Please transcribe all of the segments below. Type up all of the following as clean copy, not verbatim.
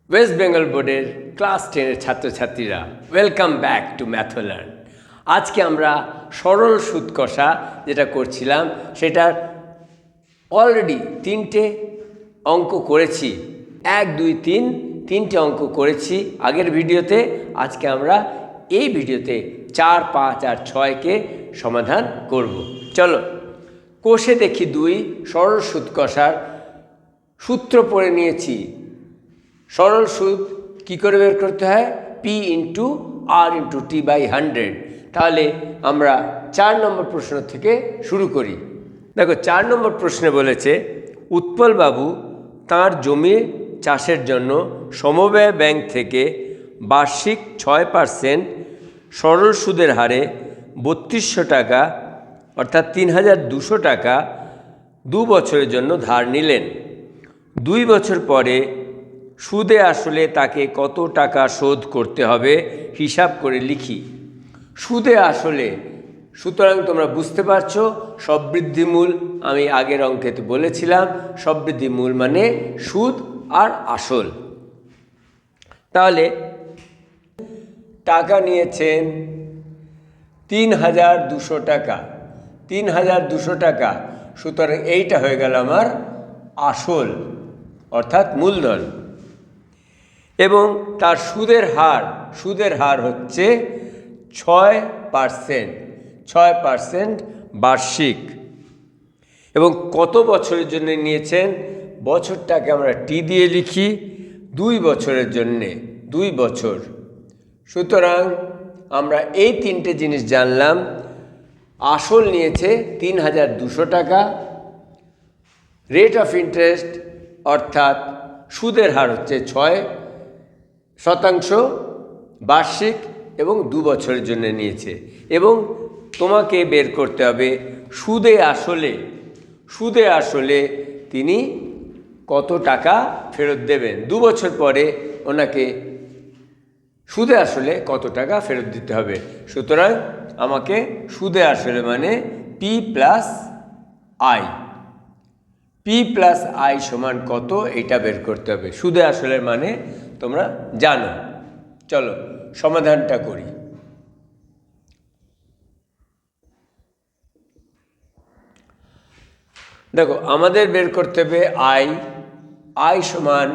West Bengal বোর্ডের class 10-এর ছাত্রছাত্রীরা, welcome back to ম্যাথোলার্ন। আজকে আমরা সরল সুদ কষা যেটা করছিলাম সেটার অলরেডি 3টে অঙ্ক করেছি। 1, 2, 3 3টে অঙ্ক করেছি আগের ভিডিওতে। আজকে আমরা এই ভিডিওতে 4, 5 আর 6কে সমাধান করব। চলো কোষে দেখি 2 সরল সুদ কষার সূত্র পড়ে নিয়েছি। সরল সুদ কী করে বের করতে হয়? P/R/T/100। তাহলে আমরা 4 নম্বর প্রশ্ন থেকে শুরু করি। দেখো 4 নম্বর প্রশ্নে বলেছে, উৎপলবাবু তাঁর জমি চাষের জন্য সমবায় ব্যাংক থেকে বার্ষিক 6% সরল সুদের হারে 3200 টাকা অর্থাৎ 3200 টাকা 2 বছরের জন্য ধার নিলেন। 2 বছর পরে সুদে আসলে তাকে কত টাকা শোধ করতে হবে হিসাব করে লিখি। সুদে আসলে, সুতরাং তোমরা বুঝতে পারছো সবৃদ্ধিমূল, আমি আগের অঙ্কেতে বলেছিলাম সবৃদ্ধিমূল মানে সুদ আর আসল। তাহলে টাকা নিয়েছেন 3200 টাকা, 3200 টাকা, সুতরাং এইটা হয়ে গেল আমার আসল অর্থাৎ মূলধন। এবং তার সুদের হার হচ্ছে 6% বার্ষিক। এবং কত বছরের জন্য নিয়েছেন? বছরটাকে আমরা টি দিয়ে লিখি, 2 বছরের জন্যে, 2 বছর। সুতরাং আমরা এই 3টে জিনিস জানলাম। আসল নিয়েছে 3200 টাকা, রেট অফ ইন্টারেস্ট অর্থাৎ সুদের হার হচ্ছে 6% বার্ষিক এবং 2 বছরের জন্য নিয়েছে। এবং তোমাকে বের করতে হবে সুদে আসলে তিনি কত টাকা ফেরত দেবেন। 2 বছর পরে ওনাকে সুদে আসলে কত টাকা ফেরত দিতে হবে। সুতরাং আমাকে সুদে আসলে মানে P+I সমান কত এটা বের করতে হবে। সুদে আসলের মানে তোমরা জানো। চলো সমাধানটা করি। দেখো আমাদের বের করতে হবে I সমান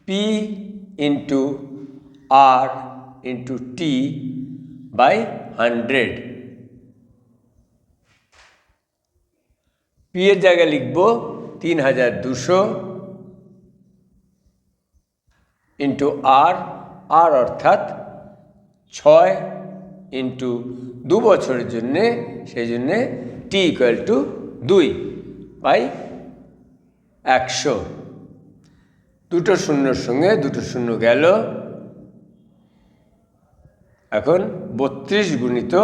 P/R/T/100। পি এর জায়গায় লিখব 3200 ইন্টু আর অর্থাৎ 6 ইন্টু 2 বছরের জন্যে, সেই জন্যে T=2/100। দুটো শূন্যর সঙ্গে দুটো শূন্য গেল। এখন 32 গুণিত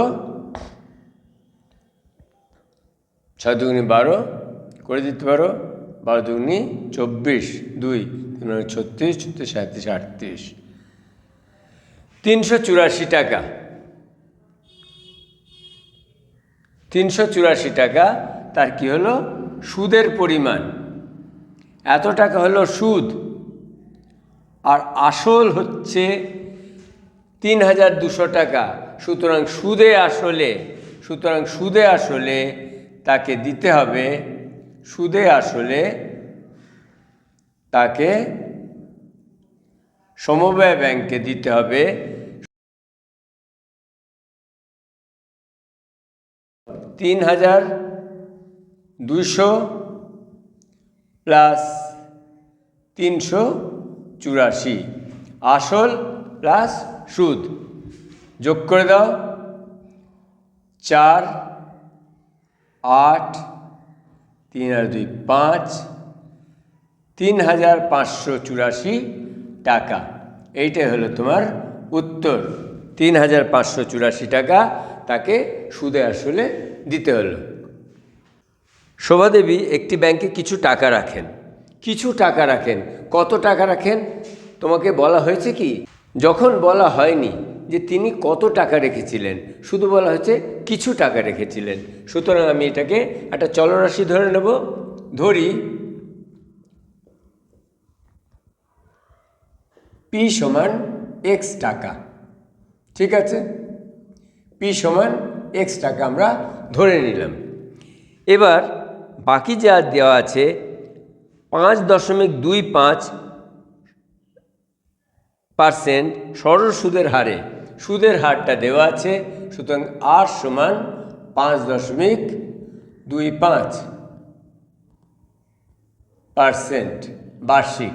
6 দুগুণি 12 করে দিতে পারো, 12 দুগুণি 24, 2 36, 37, 38, 384 টাকা। 384 টাকা তার কি হলো? সুদের পরিমাণ। এত টাকা হলো সুদ, আর আসল হচ্ছে 3200 টাকা। সুতরাং সুদে আসলে তাকে দিতে হবে, তাকে সমবায় ব্যাংকে দিতে হবে 3200 প্লাস 384, আসল প্লাস সুদ। যোগ করে দাও, 4, 8, 3 আর 2 5, 3584 টাকা। এইটাই হলো তোমার উত্তর। 3584 টাকা তাকে সুদে আসলে দিতে হলো। শোভাদেবী একটি ব্যাংকে কিছু টাকা রাখেন। কত টাকা রাখেন তোমাকে বলা হয়েছে কি? যখন বলা হয়নি যে তিনি কত টাকা রেখেছিলেন, শুধু বলা হয়েছে কিছু টাকা রেখেছিলেন। সুতরাং আমি এটাকে একটা চলরাশি ধরে নেব। ধরি পি সমান এক্স টাকা। ঠিক আছে, পি সমান এক্স টাকা আমরা ধরে নিলাম। এবার বাকি যা দেওয়া আছে 5.25% সরল সুদের হারে, সুদের হারটা দেওয়া আছে, সুতরাং আর সমান 5.25% বার্ষিক।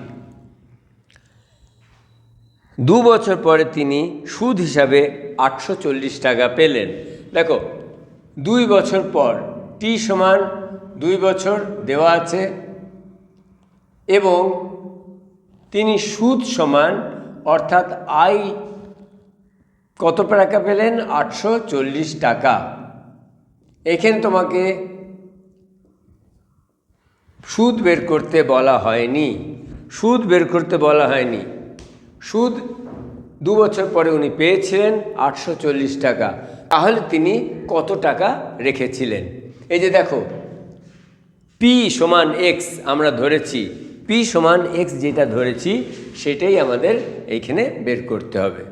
2 বছর পরে তিনি সুদ হিসাবে 840 টাকা পেলেন। দেখো 2 বছর পর, টি সমান 2 বছর দেওয়া আছে এবং তিনি সুদ সমান অর্থাৎ আয় কত টাকা পেলেন? 840 টাকা। এখানে তোমাকে সুদ বের করতে বলা হয়নি, সুদ বের করতে বলা হয়নি। সুদ 2 বছর পরে উনি পেয়েছিলেন 840 টাকা, তাহলে তিনি কত টাকা রেখেছিলেন? এই যে দেখো পি সমান এক্স আমরা ধরেছি, পি সমান এক্স যেটা ধরেছি সেটাই আমাদের এইখানে বের করতে হবে।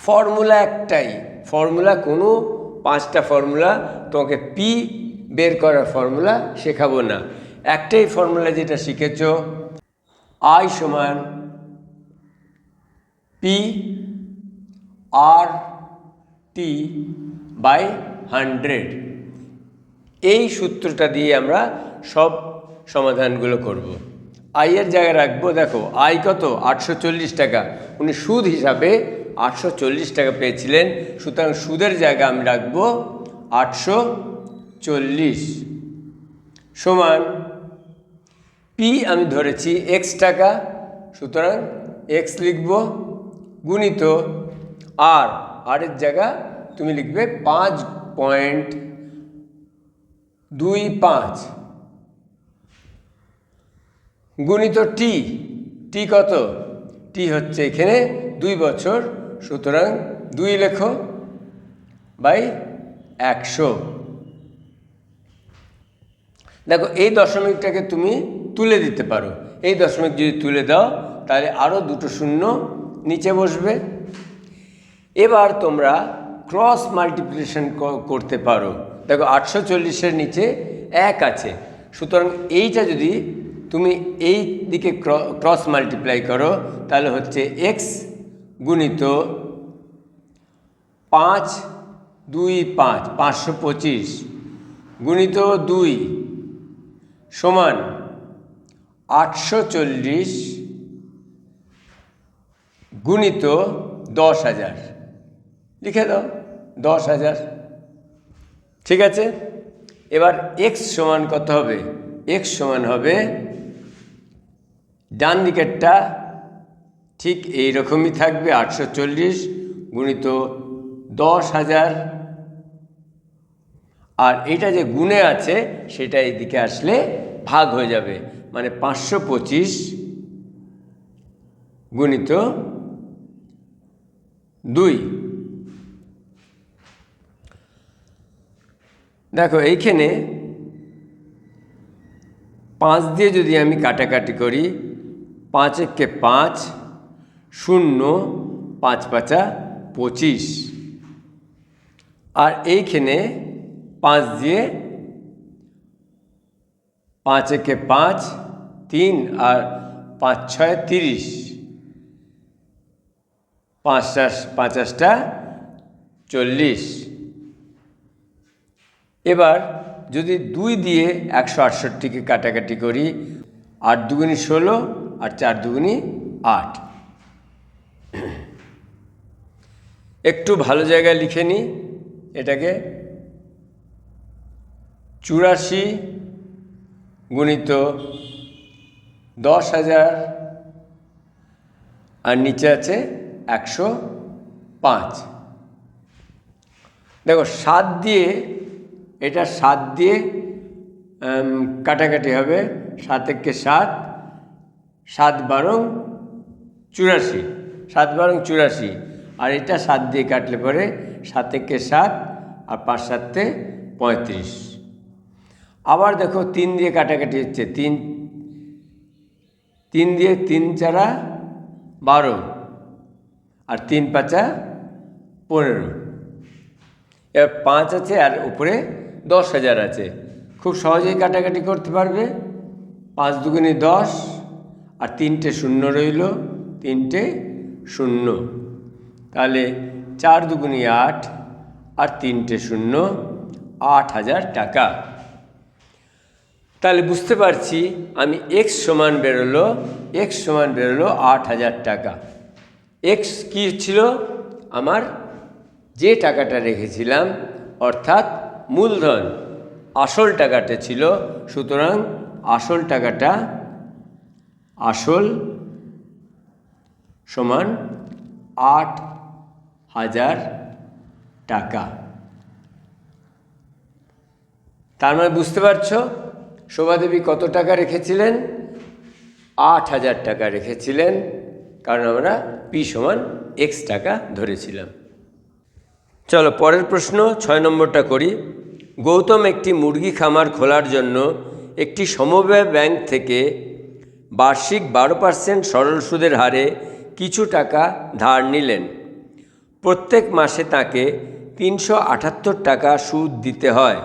ফর্মুলা একটাই, ফর্মুলা কোনো 5টা ফর্মুলা তোমাকে পি বের করার ফর্মুলা শেখাবো না। একটাই ফর্মুলা যেটা শিখেছ, আই সমান পি আর টি বাই 100। এই সূত্রটা দিয়ে আমরা সব সমাধানগুলো করব। আয়ের জায়গায় রাখবো, দেখো আয় কত? 840 টাকা। উনি সুদ হিসাবে 840 টাকা পেয়েছিলেন, সুতরাং সুদের জায়গায় আমি রাখবো 840 সমান পি আমি ধরেছি এক্স টাকা, সুতরাং এক্স লিখব গুণিত আরের জায়গা তুমি লিখবে 5.25 গুণিত টি। টি কত? টি হচ্ছে এখানে 2 বছর, সুতরাং 2 লেখো বাই 100। দেখো এই দশমিকটাকে তুমি তুলে দিতে পারো। এই দশমিক যদি তুলে দাও তাহলে আরও 2টো শূন্য নিচে বসবে। এবার তোমরা ক্রস মাল্টিপ্লিকেশন করতে পারো। দেখো 840-এর নিচে 1 আছে, সুতরাং এইটা যদি তুমি এই দিকে ক্রস মাল্টিপ্লাই করো তাহলে হচ্ছে এক্স গুণিত 525 গুণিত 2 সমান 840 গুণিত 10,000 লিখে দাও, 10,000। ঠিক আছে, এবার এক্স সমান কত হবে? এক্স সমান হবে ডান দিকেরটা ঠিক এইরকমই থাকবে, 840 গুণিত 10,000, আর এটা যে গুণে আছে সেটা এইদিকে আসলে ভাগ হয়ে যাবে, মানে 525 গুণিত 2। দেখো এইখানে 5 দিয়ে যদি আমি কাটাকাটি করি, 5 একে 5, 0, 5 5 25, আর এইখানে 5 দিয়ে 5 একে 5, 3 আর 5 6 30, 5 50টা 40। এবার যদি 2 দিয়ে 168কে কাটাকাটি করি, 8 দুগুণী 16 আর 4 দুগুণী 8। একটু ভালো জায়গায় লিখে নিই এটাকে, 84 গুণিত 10,000 আর নিচে আছে 105। দেখো 7 দিয়ে, এটা 7 দিয়ে কাটাকাটি হবে, 7 একে 7, 7 12 84, 7 12 84, আর এটা 7 দিয়ে কাটলে পরে 7 একে 7 আর 5 7 35। আবার দেখো 3 দিয়ে কাটাকাটি হচ্ছে, 3 3 দিয়ে 3 চারা 12 আর 3 পাঁচা 15। এবার 5 আছে আর উপরে 10,000 আছে, খুব সহজেই কাটাকাটি করতে পারবে। 5 দুগুণে 10 আর 3টে শূন্য রইল, 3টে শূন্য, তাহলে 4 দুগুণে 8 আর 3টে শূন্য, 8,000 টাকা। তাহলে বুঝতে পারছি আমি এক্স সমান বেরোলো 8,000 টাকা। এক্স কী ছিল? আমার যে টাকাটা রেখেছিলাম, অর্থাৎ মূলধন, আসল টাকাটা ছিল। সুতরাং আসল টাকাটা আসল সমান 8,000 টাকা। তার মানে বুঝতে পারছো শোভাদেবী কত টাকা রেখেছিলেন? 8,000 টাকা রেখেছিলেন, কারণ আমরা পি সমান এক্স টাকা ধরেছিলাম। চলো পরের প্রশ্ন 6 নম্বরটা করি। গৌতম একটি মুরগি খামার খোলার জন্য একটি সমবায় ব্যাংক থেকে বার্ষিক 12% সরল সুদের হারে কিছু টাকা ধার নিলেন। প্রত্যেক মাসে তাকে 378 টাকা সুদ দিতে হয়।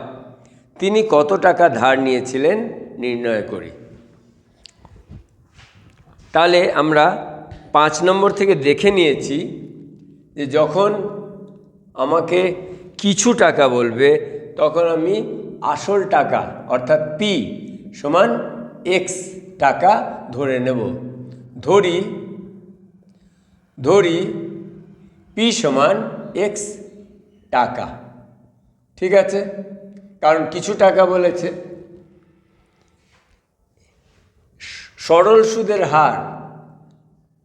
তিনি কত টাকা ধার নিয়েছিলেন নির্ণয় করি। তাহলে আমরা 5 নম্বর থেকে দেখে নিয়েছি যে যখন আমাকে কিছু টাকা বলবে তখন আমি আসল টাকা অর্থাৎ পি সমান এক্স টাকা ধরে নেব। ধরি পি সমান এক্স টাকা। ঠিক আছে, কারণ কিছু টাকা বলেছে। সরল সুদের হার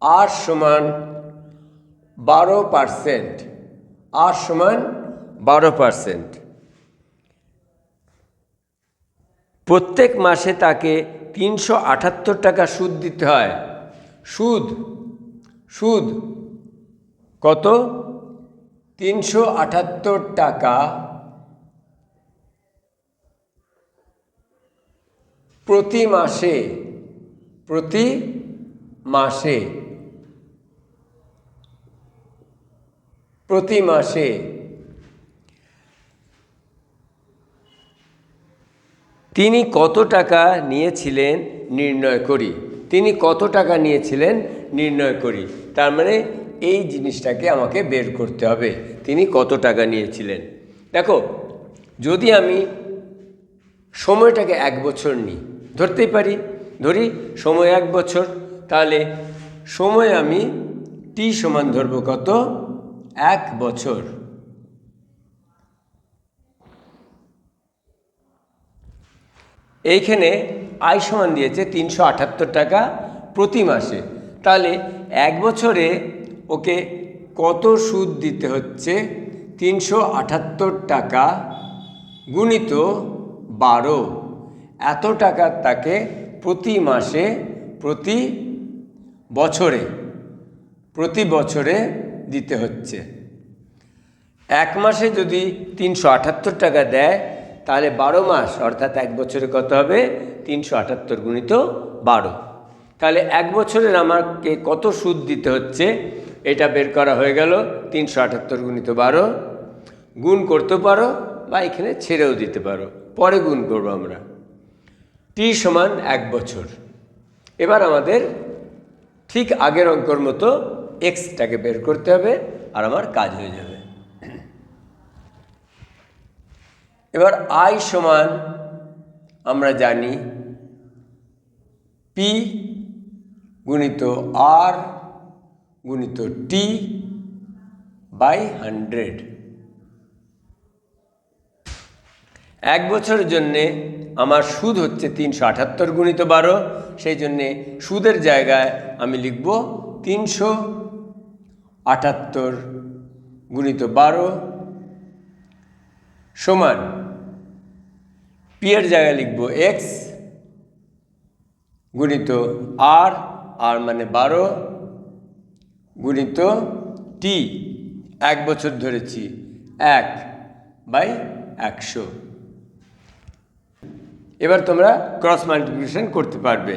আর সমান 12%, আর সমান 12%। প্রত্যেক মাসে তাকে 378 টাকা সুদ দিতে হয়। সুদ কত? 378 টাকা প্রতি মাসে। তিনি কত টাকা নিয়েছিলেন নির্ণয় করি। তার মানে এই জিনিসটাকে আমাকে বের করতে হবে, তিনি কত টাকা নিয়েছিলেন। দেখো, যদি আমি সময়টাকে 1 বছর নিই, ধরতেই পারি, ধরি সময় 1 বছর, তাহলে সময় আমি টি সমান ধরব কত? 1 বছর। এইখানে আয় সমান দিয়েছে 378 টাকা প্রতি মাসে, তাহলে 1 বছরে ওকে কত সুদ দিতে হচ্ছে? 378 টাকা গুণিত 12, এত টাকা তাকে প্রতি মাসে প্রতি বছরে দিতে হচ্ছে। 1 মাসে যদি 378 টাকা দেয়, তাহলে 12 মাস অর্থাৎ 1 বছরে কত হবে? 378 গুণিত 12। তাহলে 1 বছরের আমাকে কত সুদ দিতে হচ্ছে এটা বের করা হয়ে গেল। 378 গুণিত 12, গুণ করতে পারো বা এখানে ছেড়েও দিতে পারো, পরে গুণ করব আমরা। টি সমান 1 বছর। এবার আমাদের ঠিক আগের অঙ্কর মতো এক্সটাকে বের করতে হবে আর আমার কাজ হয়ে যাবে। এবার আই সমান আমরা জানি পি গুণিত আর গুণিত টি বাই 100। 1 বছরের জন্যে আমার সুদ হচ্ছে 378 গুণিত 12, সেই জন্যে সুদের জায়গায় আমি লিখব 378 গুণিত 12 সমান পি এর জায়গায় লিখব এক্স গুণিত আর, আর মানে 12 গুণিত টি, 1 বছর ধরেছি, 1/100। এবার তোমরা ক্রস মাল্টিপ্লিকেশন করতে পারবে।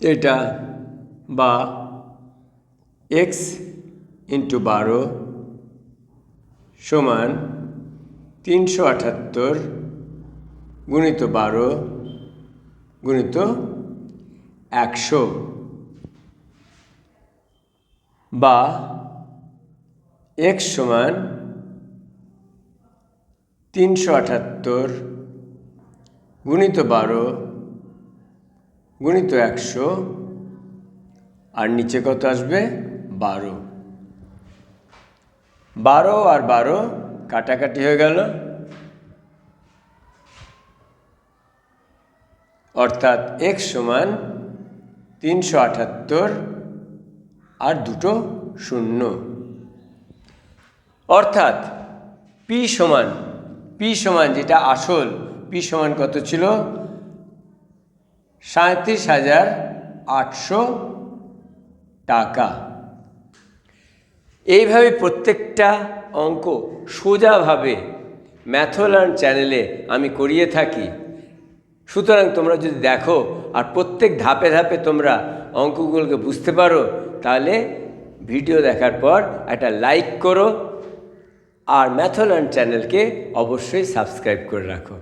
এটা বা এক্স ইন্টু 12 সমান 378 গুণিত 12 গুণিত 100 বা এক্স সমান 378 গুণিত 12 গুণিত 100 আর নিচে কত আসবে 12। 12 আর 12 কাটাকাটি হয়ে গেল, অর্থাৎ এক্স সমান 378 আর দুটো শূন্য, অর্থাৎ পি সমান যেটা আসল পি সমান কত ছিল 37,800 টাকা। এইভাবে প্রত্যেকটা অঙ্ক সোজাভাবে ম্যাথলার্ন চ্যানেলে আমি করিয়ে থাকি। সুতরাং তোমরা যদি দেখো আর প্রত্যেক ধাপে ধাপে তোমরা অঙ্কগুলোকে বুঝতে পারো, তাহলে ভিডিও দেখার পর একটা লাইক করো আর ম্যাথলার্ন চ্যানেলকে অবশ্যই সাবস্ক্রাইব করে রাখো।